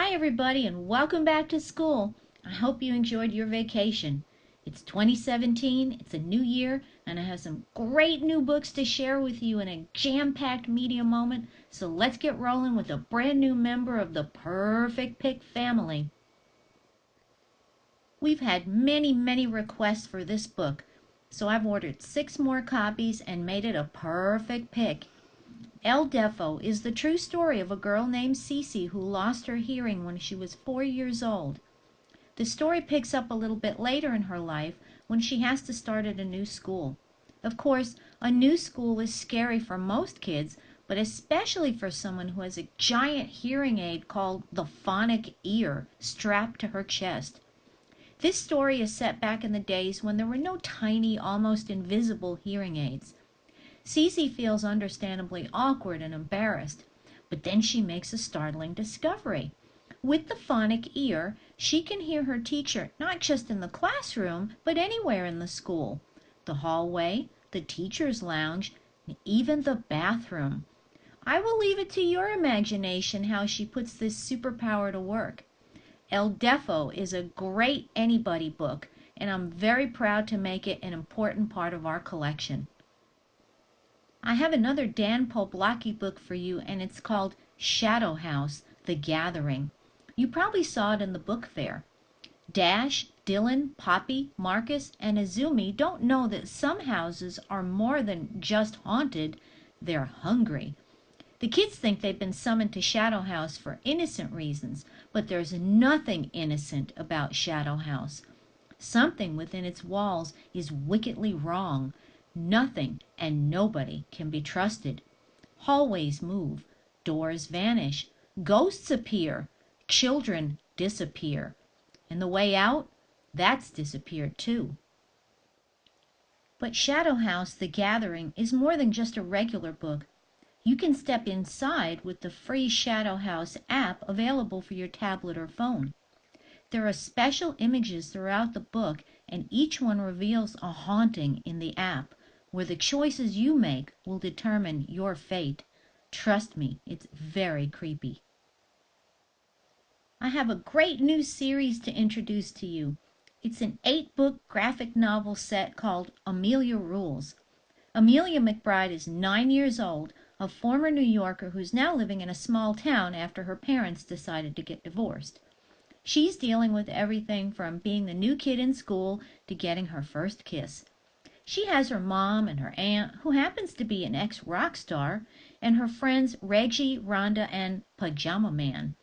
Hi everybody and welcome back to school. I hope you enjoyed your vacation. It's 2017, it's a new year, and I have some great new books to share with you in a jam-packed media moment, so let's get rolling with a brand new member of the Perfect Pick family. We've had many requests for this book, so I've ordered 6 more copies and made it a perfect pick. Deafo is the true story of a girl named Cece who lost her hearing when she was 4 years old. The story picks up a little bit later in her life when she has to start at a new school. Of course, a new school is scary for most kids, but especially for someone who has a giant hearing aid called the phonic ear strapped to her chest. This story is set back in the days when there were no tiny, almost invisible hearing aids. Cece feels understandably awkward and embarrassed, but then she makes a startling discovery. With the phonic ear, she can hear her teacher not just in the classroom, but anywhere in the school. The hallway, the teacher's lounge, and even the bathroom. I will leave it to your imagination how she puts this superpower to work. Deafo is a great anybody book, and I'm very proud to make it an important part of our collection. I have another Dan Poblocki book for you, and it's called Shadow House, The Gathering. You probably saw it in the book fair. Dash, Dylan, Poppy, Marcus, and Azumi don't know that some houses are more than just haunted, they're hungry. The kids think they've been summoned to Shadow House for innocent reasons, but there's nothing innocent about Shadow House. Something within its walls is wickedly wrong. Nothing and nobody can be trusted. Hallways move, doors vanish, ghosts appear, children disappear. And the way out, that's disappeared too. But Shadow House, The Gathering is more than just a regular book. You can step inside with the free Shadow House app available for your tablet or phone. There are special images throughout the book, and each one reveals a haunting in the app, where the choices you make will determine your fate. Trust me, it's very creepy. I have a great new series to introduce to you. It's an 8-book graphic novel set called Amelia Rules. Amelia McBride is 9 years old, a former New Yorker who's now living in a small town after her parents decided to get divorced. She's dealing with everything from being the new kid in school to getting her first kiss. She has her mom and her aunt, who happens to be an ex-rock star, and her friends Reggie, Rhonda, and Pajama Man.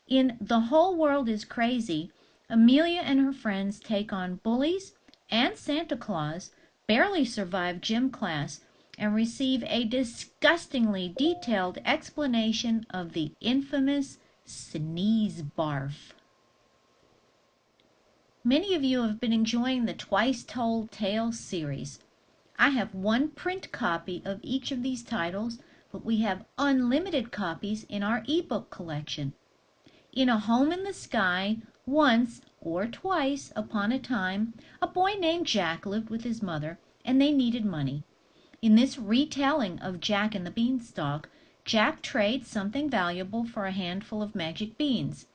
In The Whole World is Crazy, Amelia and her friends take on bullies and Santa Claus, barely survive gym class, and receive a disgustingly detailed explanation of the infamous sneeze barf. Many of you have been enjoying the Twicetold Tales series. I have one print copy of each of these titles, but we have unlimited copies in our ebook collection. In a home in the sky, once or twice upon a time, a boy named Jack lived with his mother, and they needed money. In this retelling of Jack and the Beanstalk, Jack trades something valuable for a handful of magic beans.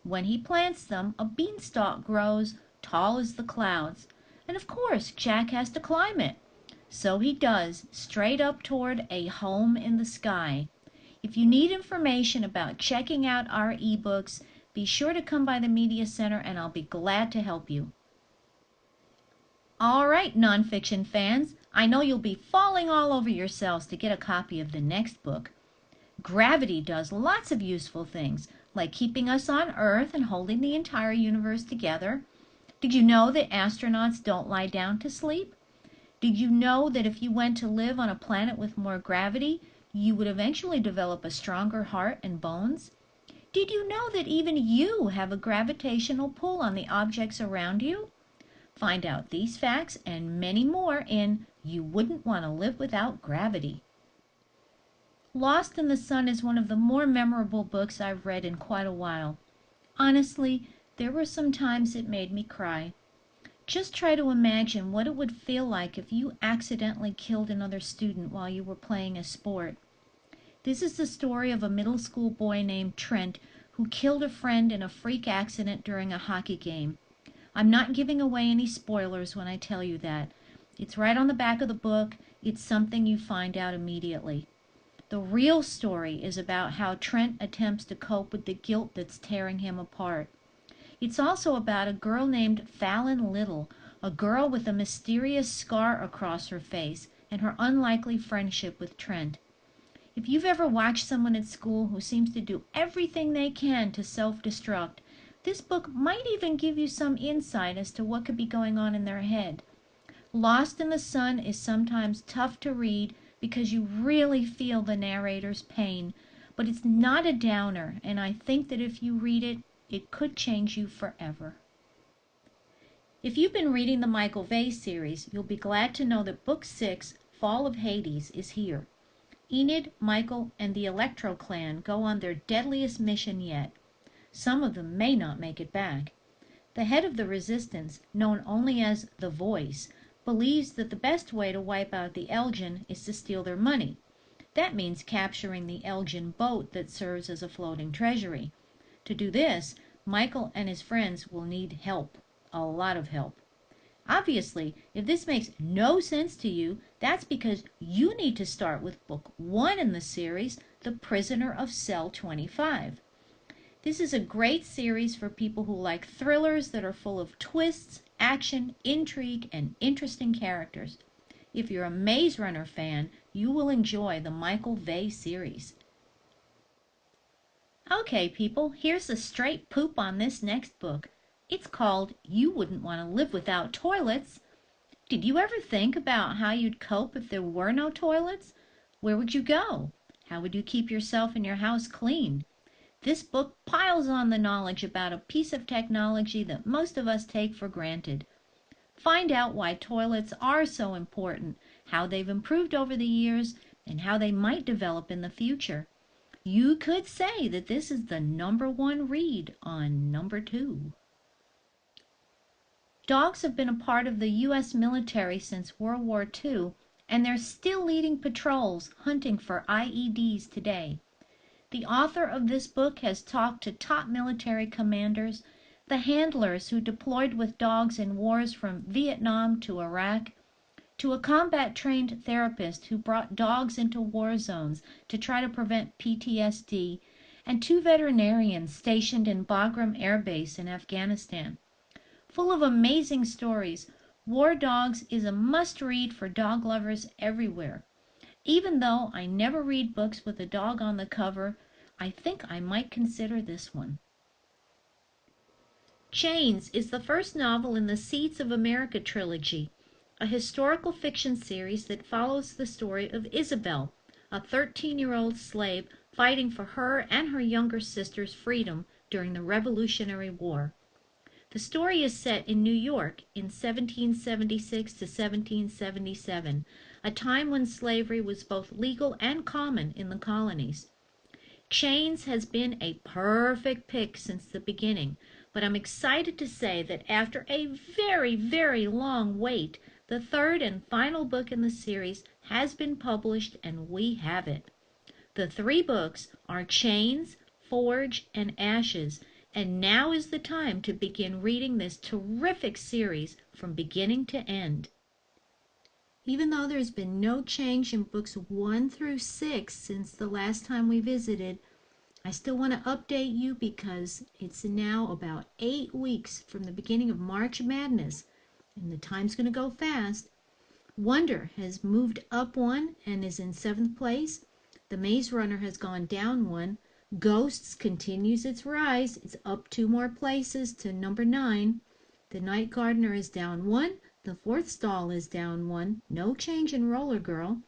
When he plants them, a beanstalk grows tall as the clouds, and of course Jack has to climb it. So he does, straight up toward a home in the sky. If you need information about checking out our ebooks, be sure to come by the Media Center and I'll be glad to help you. All right, nonfiction fans, I know you'll be falling all over yourselves to get a copy of the next book. Gravity does lots of useful things, like keeping us on Earth and holding the entire universe together. Did you know that astronauts don't lie down to sleep? Did you know that if you went to live on a planet with more gravity, you would eventually develop a stronger heart and bones? Did you know that even you have a gravitational pull on the objects around you? Find out these facts and many more in You Wouldn't Want to Live Without Gravity. Lost in the Sun is one of the more memorable books I've read in quite a while. Honestly, there were some times it made me cry. Just try to imagine what it would feel like if you accidentally killed another student while you were playing a sport. This is the story of a middle school boy named Trent who killed a friend in a freak accident during a hockey game. I'm not giving away any spoilers when I tell you that. It's right on the back of the book. It's something you find out immediately. The real story is about how Trent attempts to cope with the guilt that's tearing him apart. It's also about a girl named Fallon Little, a girl with a mysterious scar across her face, and her unlikely friendship with Trent. If you've ever watched someone at school who seems to do everything they can to self-destruct, this book might even give you some insight as to what could be going on in their head. Lost in the Sun is sometimes tough to read because you really feel the narrator's pain, but it's not a downer, and I think that if you read it, it could change you forever. If you've been reading the Michael Vey series, you'll be glad to know that Book 6, Fall of Hades, is here. Enid, Michael, and the Electro clan go on their deadliest mission yet. Some of them may not make it back. The head of the resistance, known only as the Voice, believes that the best way to wipe out the Elgin is to steal their money. That means capturing the Elgin boat that serves as a floating treasury. To do this, Michael and his friends will need help, a lot of help. Obviously, if this makes no sense to you, that's because you need to start with Book 1 in the series, The Prisoner of Cell 25. This is a great series for people who like thrillers that are full of twists, action, intrigue, and interesting characters. If you're a Maze Runner fan, you will enjoy the Michael Vey series. Okay, people, here's the straight poop on this next book. It's called You Wouldn't Want to Live Without Toilets. Did you ever think about how you'd cope if there were no toilets? Where would you go? How would you keep yourself and your house clean? This book piles on the knowledge about a piece of technology that most of us take for granted. Find out why toilets are so important, how they've improved over the years, and how they might develop in the future. You could say that this is the #1 read on number 2. Dogs have been a part of the U.S. military since World War II, and they're still leading patrols hunting for IEDs today. The author of this book has talked to top military commanders, the handlers who deployed with dogs in wars from Vietnam to Iraq, to a combat-trained therapist who brought dogs into war zones to try to prevent PTSD, and 2 veterinarians stationed in Bagram Air Base in Afghanistan. Full of amazing stories, War Dogs is a must-read for dog lovers everywhere. Even though I never read books with a dog on the cover, I think I might consider this one. Chains is the first novel in the Seeds of America trilogy, a historical fiction series that follows the story of Isabel, a 13-year-old slave fighting for her and her younger sister's freedom during the Revolutionary War. The story is set in New York in 1776 to 1777, a time when slavery was both legal and common in the colonies. Chains has been a perfect pick since the beginning, but I'm excited to say that after a very, very long wait, the 3rd and final book in the series has been published and we have it. The 3 books are Chains, Forge, and Ashes, and now is the time to begin reading this terrific series from beginning to end. Even though there's been no change in books 1 through 6 since the last time we visited, I still want to update you because it's now about 8 weeks from the beginning of March Madness, and the time's going to go fast. Wonder has moved up 1 and is in 7th place. The Maze Runner has gone down 1. Ghosts continues its rise. It's up 2 more places to number 9. The Night Gardener is down 1. The 4th stall is down 1. No change in Roller Girl.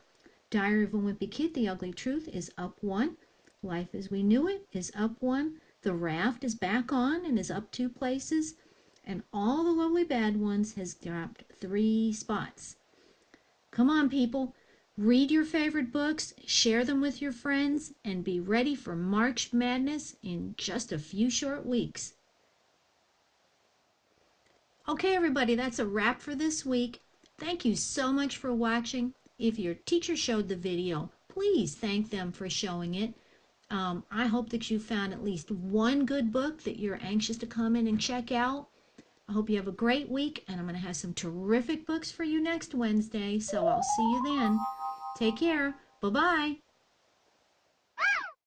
Diary of a Wimpy Kid, The Ugly Truth, is up 1. Life as We Knew It is up 1. The Raft is back on and is up 2 places. And All the Lovely Bad Ones has dropped 3 spots. Come on, people. Read your favorite books, share them with your friends, and be ready for March Madness in just a few short weeks. Okay, everybody, that's a wrap for this week. Thank you so much for watching. If your teacher showed the video, please thank them for showing it. I hope that you found at least one good book that you're anxious to come in and check out. I hope you have a great week, and I'm going to have some terrific books for you next Wednesday, so I'll see you then. Take care. Bye-bye.